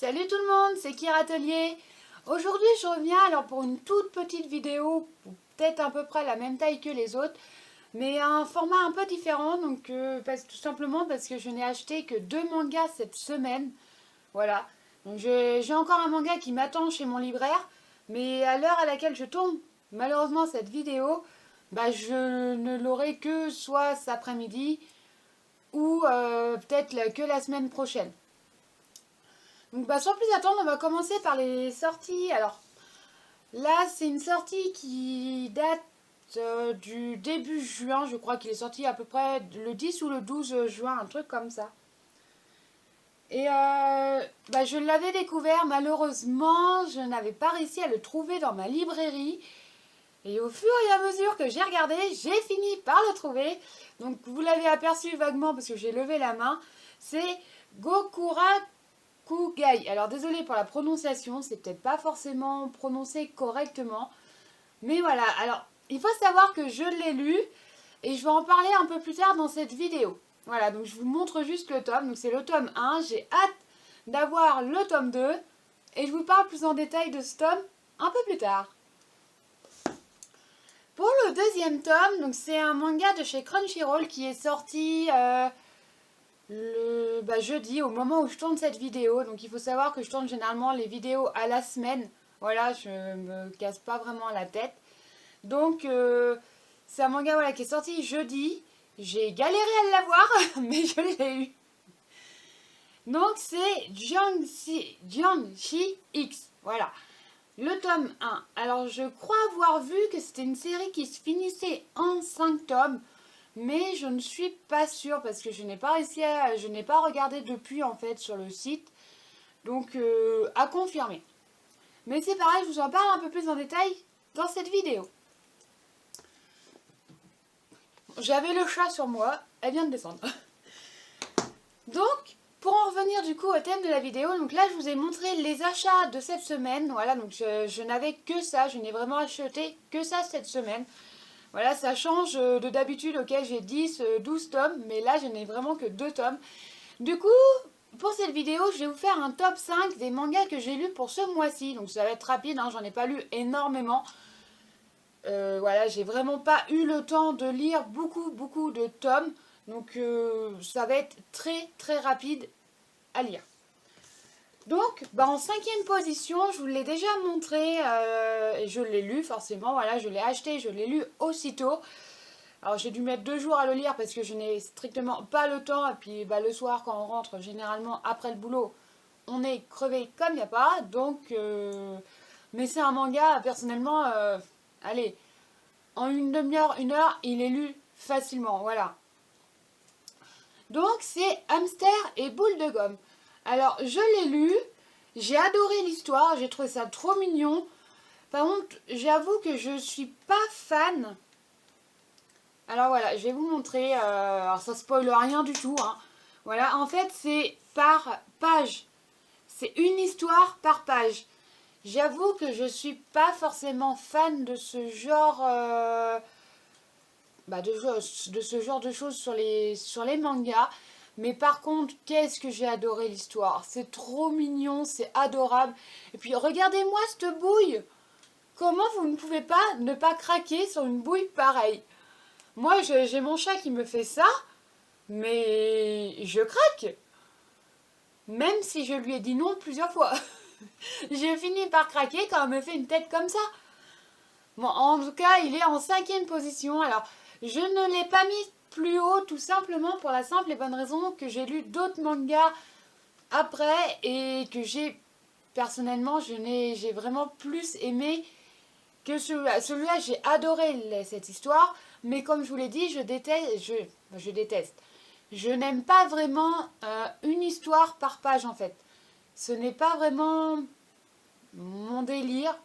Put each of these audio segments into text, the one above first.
Salut tout le monde, c'est Kira Atelier. Aujourd'hui je reviens alors pour une toute petite vidéo, peut-être à peu près la même taille que les autres, mais un format un peu différent, donc tout simplement parce que je n'ai acheté que 2 mangas cette semaine. Voilà, donc j'ai encore un manga qui m'attend chez mon libraire, mais à l'heure à laquelle je tourne malheureusement cette vidéo, je ne l'aurai que soit cet après-midi ou peut-être que la semaine prochaine. Donc sans plus attendre, on va commencer par les sorties. Alors là, c'est une sortie qui date du début juin. Je crois qu'il est sorti à peu près le 10 ou le 12 juin, un truc comme ça. Et je l'avais découvert, malheureusement, je n'avais pas réussi à le trouver dans ma librairie. Et au fur et à mesure que j'ai regardé, j'ai fini par le trouver. Donc vous l'avez aperçu vaguement parce que j'ai levé la main. C'est Gokura Kugai. Alors désolé pour la prononciation, c'est peut-être pas forcément prononcé correctement. Mais voilà, alors il faut savoir que je l'ai lu et je vais en parler un peu plus tard dans cette vidéo. Voilà, donc je vous montre juste le tome. Donc c'est le tome 1, j'ai hâte d'avoir le tome 2 et je vous parle plus en détail de ce tome un peu plus tard. Pour le deuxième tome, donc c'est un manga de chez Crunchyroll qui est sorti jeudi, au moment où je tourne cette vidéo. Donc il faut savoir que je tourne généralement les vidéos à la semaine. Voilà, je me casse pas vraiment la tête. Donc c'est un manga qui est sorti jeudi. J'ai galéré à l'avoir, mais je l'ai eu. Donc c'est Jiangxi X. Voilà. Le tome 1. Alors je crois avoir vu que c'était une série qui se finissait en 5 tomes. Mais je ne suis pas sûre parce que je n'ai pas regardé depuis en fait sur le site. Donc à confirmer. Mais c'est pareil, je vous en parle un peu plus en détail dans cette vidéo. J'avais le chat sur moi, elle vient de descendre. Donc, pour en revenir du coup au thème de la vidéo, donc là je vous ai montré les achats de cette semaine. Voilà, donc je n'avais que ça, je n'ai vraiment acheté que ça cette semaine. Voilà, ça change de d'habitude auquel j'ai 10, 12 tomes, mais là je n'ai vraiment que 2 tomes. Du coup, pour cette vidéo, je vais vous faire un top 5 des mangas que j'ai lus pour ce mois-ci. Donc ça va être rapide, hein, j'en ai pas lu énormément. Voilà, j'ai vraiment pas eu le temps de lire beaucoup de tomes. Donc ça va être très rapide à lire. Donc, en 5e position, je vous l'ai déjà montré, et je l'ai lu forcément, voilà, je l'ai acheté, je l'ai lu aussitôt. Alors j'ai dû mettre 2 jours à le lire parce que je n'ai strictement pas le temps, et puis le soir quand on rentre, généralement après le boulot, on est crevé comme il n'y a pas, donc... Mais c'est un manga, personnellement, allez, en une demi-heure, 1 heure, il est lu facilement, voilà. Donc c'est Hamster et Boule de Gomme. Alors, je l'ai lu, j'ai adoré l'histoire, j'ai trouvé ça trop mignon. Par contre, j'avoue que je suis pas fan. Alors voilà, je vais vous montrer. Alors ça spoile rien du tout, hein. Voilà, en fait, c'est par page. C'est une histoire par page. J'avoue que je suis pas forcément fan de ce genre... de ce genre de choses sur les mangas. Mais par contre, qu'est-ce que j'ai adoré l'histoire. C'est trop mignon, c'est adorable. Et puis regardez-moi cette bouille. Comment vous ne pouvez pas ne pas craquer sur une bouille pareille? Moi, j'ai mon chat qui me fait ça, mais je craque. Même si je lui ai dit non plusieurs fois. J'ai fini par craquer quand elle me fait une tête comme ça. Bon, en tout cas, il est en 5e position. Alors, je ne l'ai pas mis plus haut, tout simplement pour la simple et bonne raison que j'ai lu d'autres mangas après et que personnellement, j'ai vraiment plus aimé que celui-là. Celui-là, j'ai adoré cette histoire, mais comme je vous l'ai dit, je déteste. Je n'aime pas vraiment une histoire par page en fait. Ce n'est pas vraiment mon délire.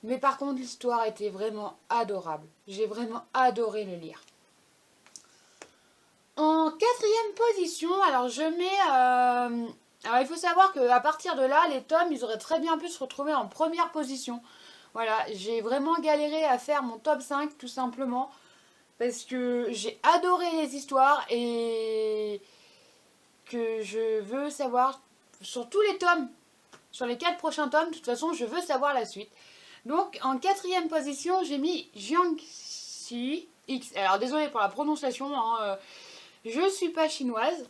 Mais par contre, l'histoire était vraiment adorable. J'ai vraiment adoré le lire. En 4e position, alors je mets... alors il faut savoir qu'à partir de là, les tomes, ils auraient très bien pu se retrouver en première position. Voilà, j'ai vraiment galéré à faire mon top 5, tout simplement. Parce que j'ai adoré les histoires et que je veux savoir sur tous les tomes sur les 4 prochains tomes. De toute façon, je veux savoir la suite. Donc, en 4e position, j'ai mis Jiangxi X. Alors, désolé pour la prononciation, hein, je suis pas chinoise.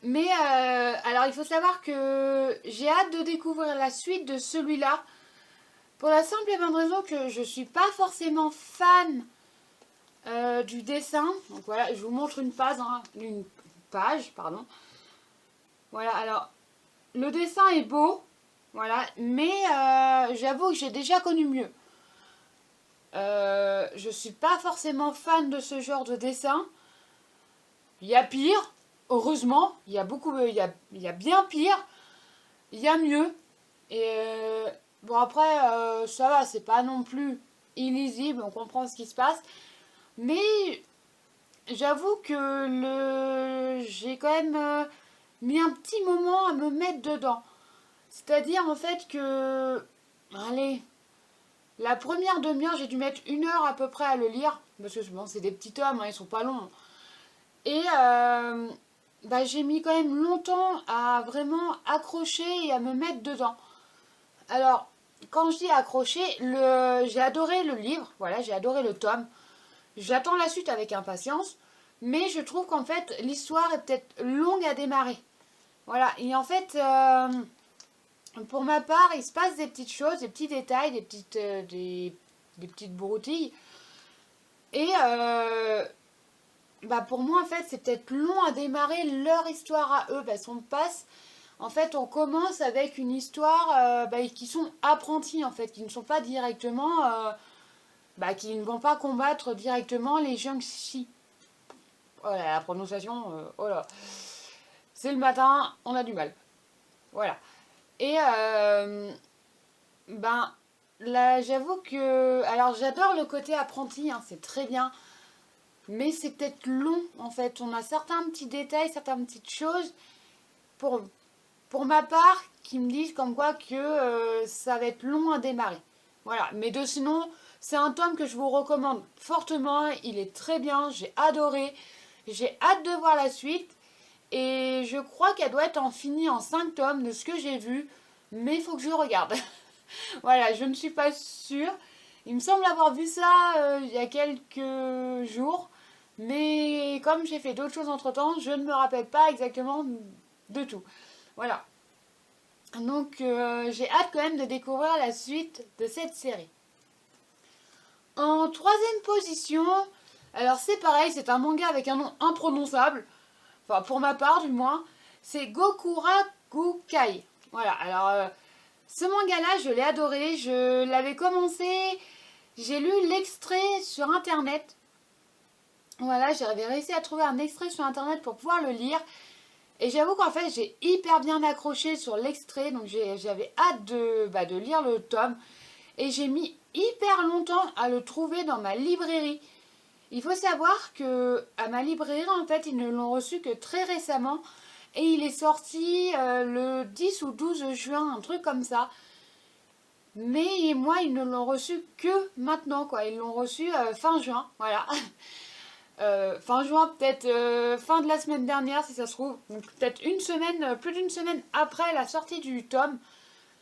Mais, alors, il faut savoir que j'ai hâte de découvrir la suite de celui-là. Pour la simple et bonne raison que je suis pas forcément fan du dessin. Donc voilà, je vous montre une page, pardon. Voilà, alors, le dessin est beau, voilà, mais j'avoue que j'ai déjà connu mieux. Je suis pas forcément fan de ce genre de dessin. Il y a pire, heureusement, il y a bien pire, il y a mieux. Et bon après, ça va, c'est pas non plus illisible, on comprend ce qui se passe. Mais j'avoue que j'ai quand même mis un petit moment à me mettre dedans. C'est-à-dire en fait que, allez, la première demi-heure, j'ai dû mettre 1 heure à peu près à le lire. Parce que bon, c'est des petits tomes, hein, ils sont pas longs. Et bah, j'ai mis quand même longtemps à vraiment accrocher et à me mettre dedans. Alors, quand je dis accrocher, j'ai adoré le livre, voilà, j'ai adoré le tome. J'attends la suite avec impatience, mais je trouve qu'en fait, l'histoire est peut-être longue à démarrer. Voilà, et en fait, pour ma part, il se passe des petites choses, des petits détails, des petites broutilles. Et bah pour moi, en fait, c'est peut-être long à démarrer leur histoire à eux, parce qu'on passe... En fait, on commence avec une histoire qui sont apprentis, en fait, qui ne sont pas directement... qui ne vont pas combattre directement les Jiangxi. Oh là, la prononciation, oh là. C'est le matin, on a du mal. Voilà. Et là, j'avoue que... Alors, j'adore le côté apprenti, hein, c'est très bien. Mais c'est peut-être long, en fait. On a certains petits détails, certaines petites choses, pour ma part, qui me disent comme quoi que ça va être long à démarrer. Voilà. Mais sinon, c'est un tome que je vous recommande fortement. Il est très bien, j'ai adoré. J'ai hâte de voir la suite. Et je crois qu'elle doit être finie en 5 tomes de ce que j'ai vu. Mais il faut que je regarde. Voilà, je ne suis pas sûre. Il me semble avoir vu ça il y a quelques jours. Mais comme j'ai fait d'autres choses entre temps, je ne me rappelle pas exactement de tout. Voilà. Donc j'ai hâte quand même de découvrir la suite de cette série. En 3e position, alors c'est pareil, c'est un manga avec un nom imprononçable. Enfin pour ma part du moins. C'est Gokurakukai. Voilà, alors ce manga-là, je l'ai adoré. Je l'avais commencé, j'ai lu l'extrait sur internet. Voilà, j'avais réussi à trouver un extrait sur internet pour pouvoir le lire. Et j'avoue qu'en fait, j'ai hyper bien accroché sur l'extrait. Donc j'avais hâte de lire le tome. Et j'ai mis hyper longtemps à le trouver dans ma librairie. Il faut savoir que à ma librairie, en fait, ils ne l'ont reçu que très récemment. Et il est sorti le 10 ou 12 juin, un truc comme ça. Mais moi, ils ne l'ont reçu que maintenant, quoi. Ils l'ont reçu fin juin, voilà. Fin juin, peut-être fin de la semaine dernière, si ça se trouve. Donc peut-être une semaine, plus d'une semaine après la sortie du tome.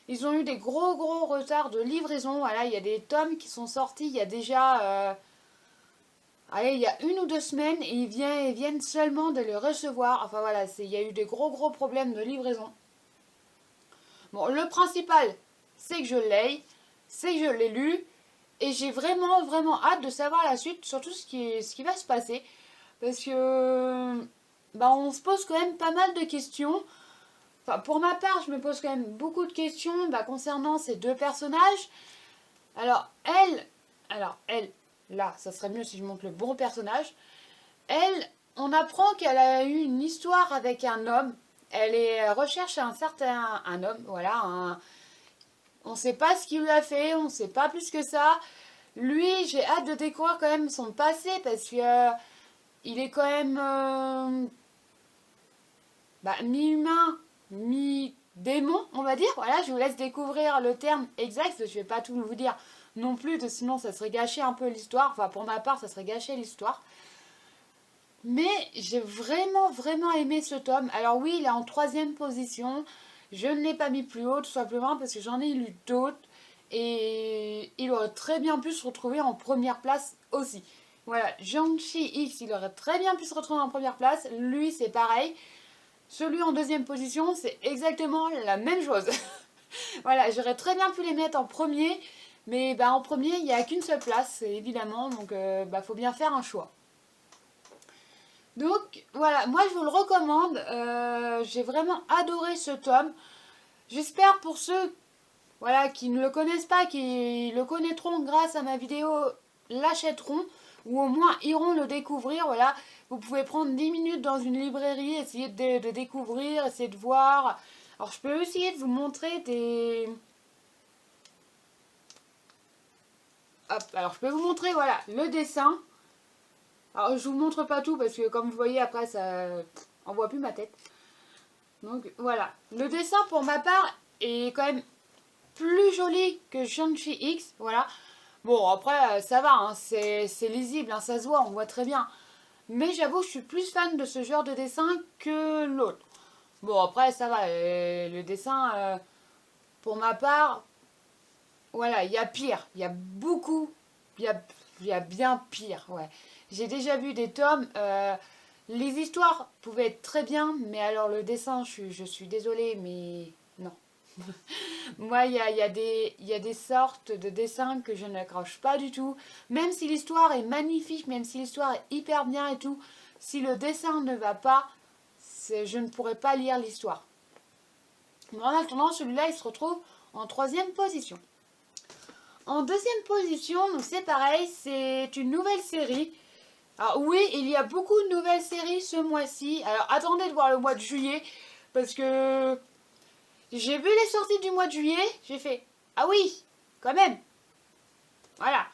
Ils ont eu des gros retards de livraison. Voilà, il y a des tomes qui sont sortis il y a déjà... il y a 1 ou 2 semaines et ils viennent seulement de le recevoir. Enfin voilà, il y a eu des gros problèmes de livraison. Bon, le principal, c'est que je l'ai, c'est que je l'ai lu. Et j'ai vraiment hâte de savoir la suite, surtout ce qui va se passer. Parce que on se pose quand même pas mal de questions. Enfin, pour ma part, je me pose quand même beaucoup de questions concernant ces 2 personnages. Alors, elle, là, ça serait mieux si je montre le bon personnage. Elle, on apprend qu'elle a eu une histoire avec un homme. Elle recherche un homme, voilà. On ne sait pas ce qu'il lui a fait, on ne sait pas plus que ça. Lui, j'ai hâte de découvrir quand même son passé parce que il est quand même mi-humain, mi-démon, on va dire. Voilà, je vous laisse découvrir le terme exact. Je ne vais pas tout vous dire non plus, sinon ça serait gâcher un peu l'histoire. Enfin, pour ma part, ça serait gâcher l'histoire. Mais j'ai vraiment aimé ce tome. Alors oui, il est en 3e position. Je ne l'ai pas mis plus haut tout simplement parce que j'en ai lu d'autres et il aurait très bien pu se retrouver en première place aussi. Voilà, Jiangxi X, il aurait très bien pu se retrouver en première place. Lui, c'est pareil. Celui en deuxième position, c'est exactement la même chose. Voilà, j'aurais très bien pu les mettre en premier, mais en premier, il n'y a qu'une seule place, évidemment, donc faut bien faire un choix. Donc voilà, moi je vous le recommande, j'ai vraiment adoré ce tome. J'espère pour ceux qui ne le connaissent pas, qui le connaîtront grâce à ma vidéo, l'achèteront ou au moins iront le découvrir. Voilà, vous pouvez prendre 10 minutes dans une librairie, essayer de découvrir, essayer de voir. Alors je peux essayer de vous montrer des... Hop, alors je peux vous montrer voilà le dessin. Alors je vous montre pas tout parce que comme vous voyez après ça on voit plus ma tête. Donc voilà, le dessin pour ma part est quand même plus joli que Jiangxi X, voilà. Bon après ça va, hein, c'est lisible, hein, ça se voit, on voit très bien. Mais j'avoue que je suis plus fan de ce genre de dessin que l'autre. Bon après ça va, le dessin pour ma part, voilà, il y a pire, il y a beaucoup, il y a bien pire, ouais. J'ai déjà vu des tomes, les histoires pouvaient être très bien, mais alors le dessin, je suis désolée, mais non. Moi, il y a des sortes de dessins que je n'accroche pas du tout. Même si l'histoire est magnifique, même si l'histoire est hyper bien et tout, si le dessin ne va pas, je ne pourrai pas lire l'histoire. Mais en attendant, celui-là, il se retrouve en troisième position. En deuxième position, donc c'est pareil, c'est une nouvelle série. Alors oui, il y a beaucoup de nouvelles séries ce mois-ci. Alors attendez de voir le mois de juillet, parce que j'ai vu les sorties du mois de juillet, j'ai fait « Ah oui, quand même !» Voilà.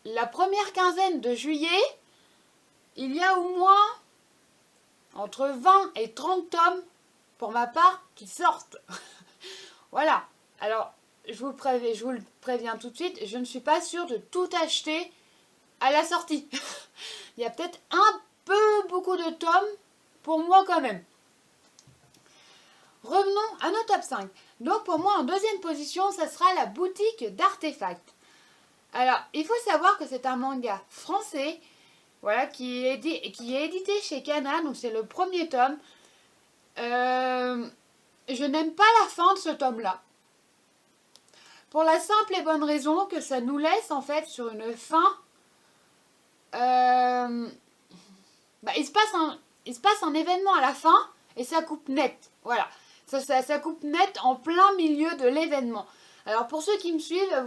La première quinzaine de juillet, il y a au moins entre 20 et 30 tomes, pour ma part, qui sortent. Voilà. Alors, je vous le préviens tout de suite, je ne suis pas sûre de tout acheter à la sortie. Il y a peut-être un peu beaucoup de tomes pour moi quand même. Revenons à nos top 5. Donc pour moi en deuxième position, ça sera la boutique d'artefacts. Alors, il faut savoir que c'est un manga français, voilà, qui est édité chez Kana, donc c'est le premier tome. Je n'aime pas la fin de ce tome-là. Pour la simple et bonne raison que ça nous laisse en fait sur une fin. Il se passe un événement à la fin et ça coupe net. Voilà. Ça coupe net en plein milieu de l'événement. Alors pour ceux qui me suivent,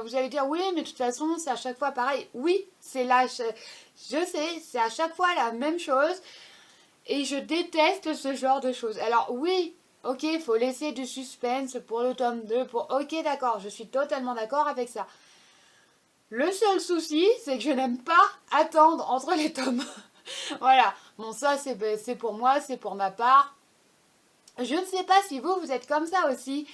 vous allez dire oui, mais de toute façon c'est à chaque fois pareil. Oui, c'est là, je sais, c'est à chaque fois la même chose et je déteste ce genre de choses. Alors oui, ok, il faut laisser du suspense pour le tome 2, ok d'accord, je suis totalement d'accord avec ça. Le seul souci, c'est que je n'aime pas attendre entre les tomes. Voilà, bon ça c'est pour moi, c'est pour ma part. Je ne sais pas si vous êtes comme ça aussi,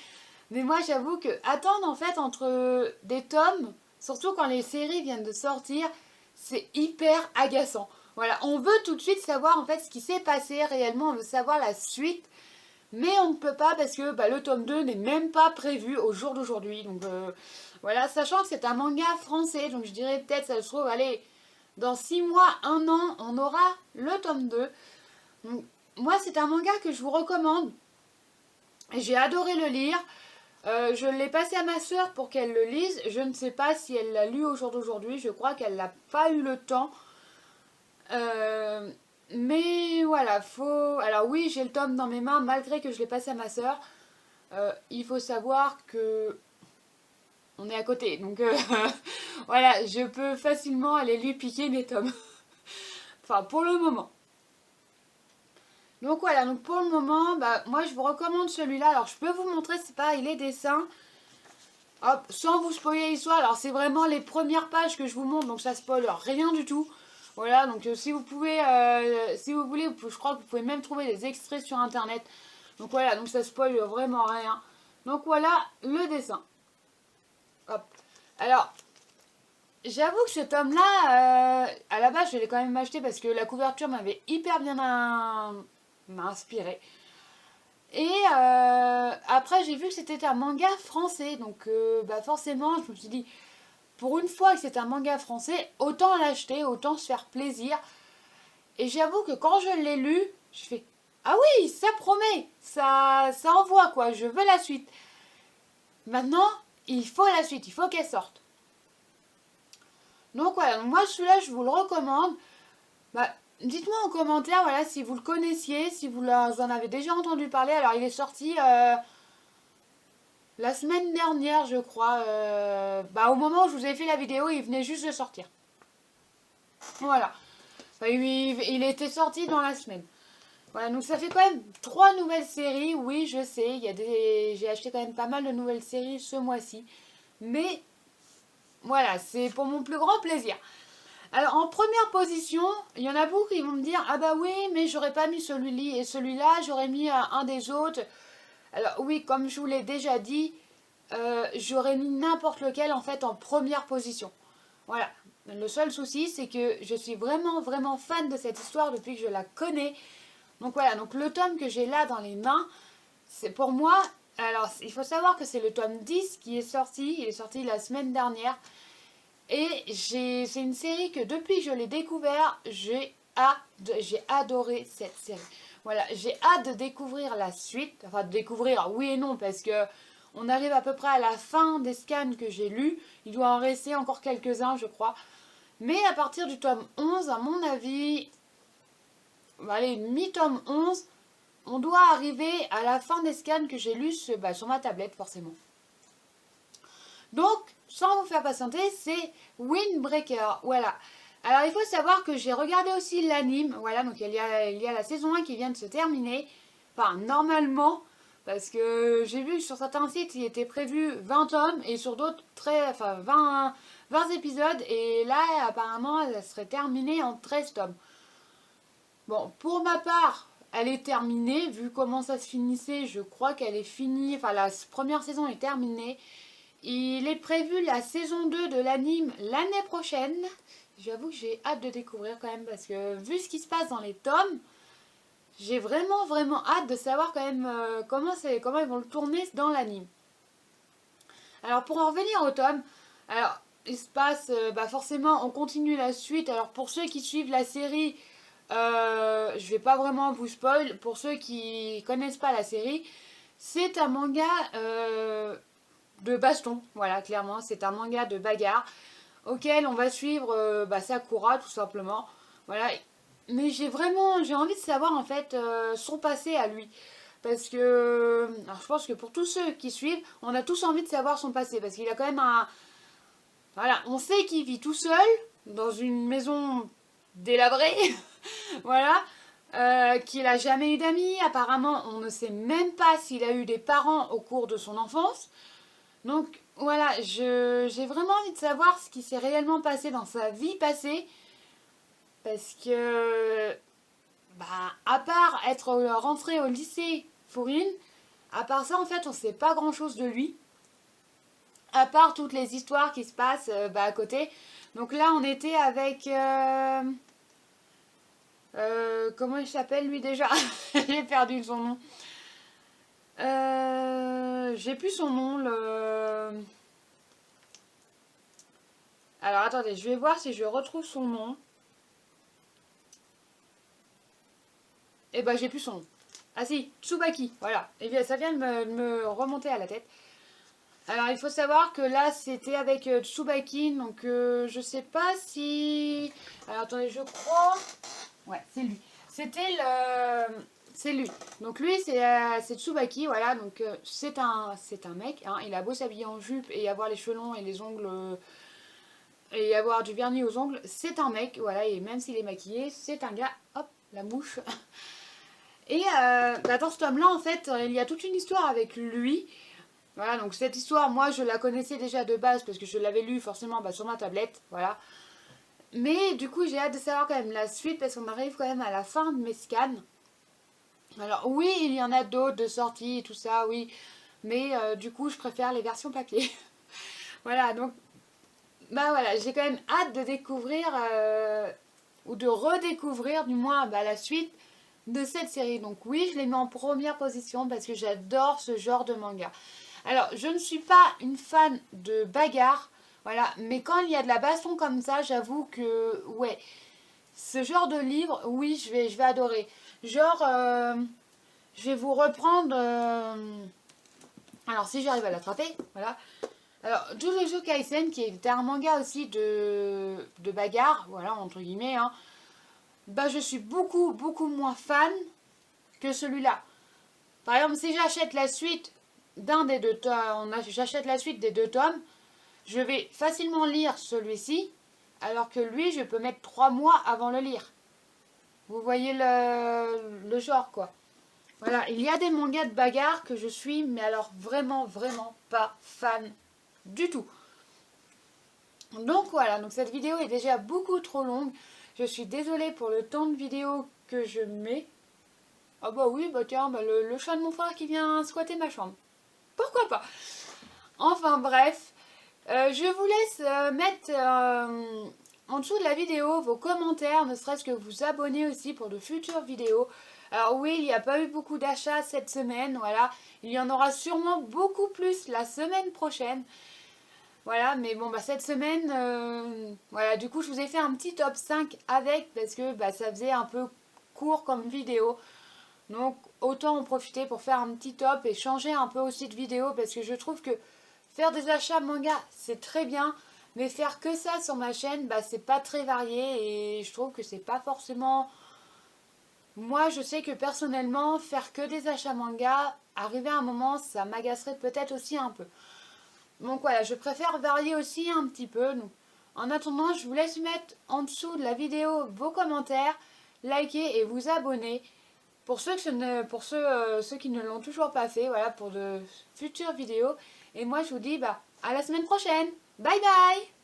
mais moi j'avoue que attendre en fait entre des tomes, surtout quand les séries viennent de sortir, c'est hyper agaçant. Voilà, on veut tout de suite savoir en fait ce qui s'est passé réellement, on veut savoir la suite, mais on ne peut pas parce que le tome 2 n'est même pas prévu au jour d'aujourd'hui. Donc voilà, sachant que c'est un manga français, donc je dirais peut-être ça se trouve, allez, dans 6 mois, 1 an, on aura le tome 2. Donc, moi, c'est un manga que je vous recommande. J'ai adoré le lire. Je l'ai passé à ma soeur pour qu'elle le lise. Je ne sais pas si elle l'a lu au jour d'aujourd'hui. Je crois qu'elle n'a pas eu le temps. Mais voilà, faut... Alors oui, j'ai le tome dans mes mains malgré que je l'ai passé à ma soeur. Il faut savoir que... On est à côté. Donc voilà, je peux facilement aller lui piquer mes tomes. Enfin, pour le moment. Donc voilà, donc pour le moment, moi je vous recommande celui-là. Alors je peux vous montrer, c'est pareil, les dessins. Hop, sans vous spoiler l'histoire. Alors c'est vraiment les premières pages que je vous montre, donc ça spoil rien du tout. Voilà, donc si vous pouvez, si vous voulez, je crois que vous pouvez même trouver des extraits sur internet. Donc voilà, donc ça spoil vraiment rien. Donc voilà le dessin. Hop. Alors, j'avoue que ce tome-là, à la base je l'ai quand même acheté parce que la couverture m'avait hyper bien inspiré. Et après j'ai vu que c'était un manga français, donc bah forcément je me suis dit, pour une fois que c'est un manga français, autant l'acheter, autant se faire plaisir. Et j'avoue que quand je l'ai lu, je fais, ah oui, ça promet, ça envoie quoi, je veux la suite. Maintenant, il faut la suite, il faut qu'elle sorte. Donc voilà, donc moi celui-là je vous le recommande. Bah, dites-moi en commentaire voilà, si vous le connaissiez, si vous en avez déjà entendu parler. Alors il est sorti la semaine dernière je crois. Bah, au moment où je vous ai fait la vidéo, il venait juste de sortir. Voilà. Enfin, il était sorti dans la semaine. Voilà, donc ça fait quand même 3 nouvelles séries. Oui, je sais, j'ai acheté quand même pas mal de nouvelles séries ce mois-ci. Mais voilà, c'est pour mon plus grand plaisir. Alors en première position, il y en a beaucoup qui vont me dire, ah bah oui, mais j'aurais pas mis celui-là et celui-là, j'aurais mis un des autres. Alors oui, comme je vous l'ai déjà dit, j'aurais mis n'importe lequel en fait en première position. Voilà. Le seul souci, c'est que je suis vraiment, vraiment fan de cette histoire depuis que je la connais. Donc voilà, donc le tome que j'ai là dans les mains, c'est pour moi... Alors, il faut savoir que c'est le tome 10 qui est sorti. Il est sorti la semaine dernière. Et c'est une série que depuis que je l'ai découvert, j'ai adoré cette série. Voilà, j'ai hâte de découvrir la suite. Enfin, de découvrir, oui et non, parce que on arrive à peu près à la fin des scans que j'ai lus. Il doit en rester encore quelques-uns, je crois. Mais à partir du tome 11, à mon avis, allez, mi-tome 11, on doit arriver à la fin des scans que j'ai lus sur ma tablette, forcément. Donc, sans vous faire patienter, c'est Windbreaker. Voilà. Alors, il faut savoir que j'ai regardé aussi l'anime. Voilà, donc il y a la saison 1 qui vient de se terminer. Enfin, normalement, parce que j'ai vu que sur certains sites, il était prévu 20 tomes et sur d'autres, 20 épisodes. Et là, apparemment, elle serait terminée en 13 tomes. Bon, pour ma part, elle est terminée. Vu comment ça se finissait, je crois qu'elle est finie. Enfin, la première saison est terminée. Il est prévu la saison 2 de l'anime l'année prochaine. J'avoue que j'ai hâte de découvrir quand même parce que vu ce qui se passe dans les tomes, j'ai vraiment vraiment hâte de savoir quand même comment ils vont le tourner dans l'anime. Alors pour en revenir au tome, alors il se passe, forcément on continue la suite. Alors pour ceux qui suivent la série, je vais pas vraiment vous spoil. Pour ceux qui connaissent pas la série, c'est un manga de baston, voilà, clairement, c'est un manga de bagarre auquel on va suivre Sakura, tout simplement, voilà. Mais j'ai envie de savoir, en fait, son passé à lui. Parce que, alors je pense que pour tous ceux qui suivent, on a tous envie de savoir son passé. Parce qu'il a quand même un... Voilà, on sait qu'il vit tout seul, dans une maison délabrée, voilà. Qu'il a jamais eu d'amis, apparemment on ne sait même pas s'il a eu des parents au cours de son enfance. Donc voilà, j'ai vraiment envie de savoir ce qui s'est réellement passé dans sa vie passée. Parce que, à part être rentré au lycée Fourine, à part ça, en fait, on sait pas grand chose de lui. À part toutes les histoires qui se passent à côté. Donc là, on était avec. Comment il s'appelle lui déjà? J'ai perdu son nom. J'ai plus son nom. Alors attendez, je vais voir si je retrouve son nom. Et j'ai plus son nom. Ah si, Tsubaki, voilà. Et bien ça vient de me remonter à la tête. Alors il faut savoir que là c'était avec Tsubaki, donc je sais pas si... Alors attendez, je crois... Ouais, c'est lui. C'est lui. Donc lui c'est Tsubaki, voilà, donc c'est un mec, hein. Il a beau s'habiller en jupe et avoir les cheveux longs et les ongles... et avoir du vernis aux ongles, c'est un mec, voilà, et même s'il est maquillé, c'est un gars, hop, la mouche. Et dans ce tome-là, en fait, il y a toute une histoire avec lui. Voilà, donc cette histoire, moi, je la connaissais déjà de base parce que je l'avais lue forcément sur ma tablette, voilà. Mais du coup, j'ai hâte de savoir quand même la suite parce qu'on arrive quand même à la fin de mes scans. Alors oui, il y en a d'autres de sorties et tout ça, oui. Mais du coup, je préfère les versions papier. Voilà, donc, voilà, j'ai quand même hâte de découvrir, ou de redécouvrir du moins la suite de cette série. Donc oui, je les mets en première position parce que j'adore ce genre de manga. Alors, je ne suis pas une fan de bagarre, voilà, mais quand il y a de la baston comme ça, j'avoue que, ouais, ce genre de livre, oui, je vais adorer. Genre, je vais vous reprendre, alors si j'arrive à l'attraper, voilà. Alors, Jujutsu Kaisen, qui était un manga aussi de bagarre, voilà, entre guillemets, hein, bah je suis beaucoup moins fan que celui-là. Par exemple, si j'achète la suite d'un des deux tomes, j'achète la suite des deux tomes, je vais facilement lire celui-ci, alors que lui, je peux mettre 3 mois avant le lire. Vous voyez le genre, quoi. Voilà, il y a des mangas de bagarre que je suis, mais alors vraiment pas fan du tout. Donc voilà, donc cette vidéo est déjà beaucoup trop longue. Je suis désolée pour le temps de vidéo que je mets. Ah bah oui, bah tiens, bah le chat de mon frère qui vient squatter ma chambre. Pourquoi pas? Enfin bref, je vous laisse mettre en dessous de la vidéo vos commentaires, ne serait-ce que vous abonner aussi pour de futures vidéos. Alors oui, il n'y a pas eu beaucoup d'achats cette semaine, voilà. Il y en aura sûrement beaucoup plus la semaine prochaine. Voilà, mais bon, bah cette semaine, voilà, du coup, je vous ai fait un petit top 5 avec, parce que bah, ça faisait un peu court comme vidéo. Donc, autant en profiter pour faire un petit top et changer un peu aussi de vidéo, parce que je trouve que faire des achats manga, c'est très bien, mais faire que ça sur ma chaîne, bah, c'est pas très varié, et je trouve que c'est pas forcément... Moi, je sais que personnellement, faire que des achats manga, arriver à un moment, ça m'agacerait peut-être aussi un peu. Donc voilà, je préfère varier aussi un petit peu. Donc, en attendant, je vous laisse mettre en dessous de la vidéo vos commentaires, liker et vous abonner. Pour ceux, ceux qui ne l'ont toujours pas fait, voilà, pour de futures vidéos. Et moi, je vous dis bah, à la semaine prochaine. Bye bye!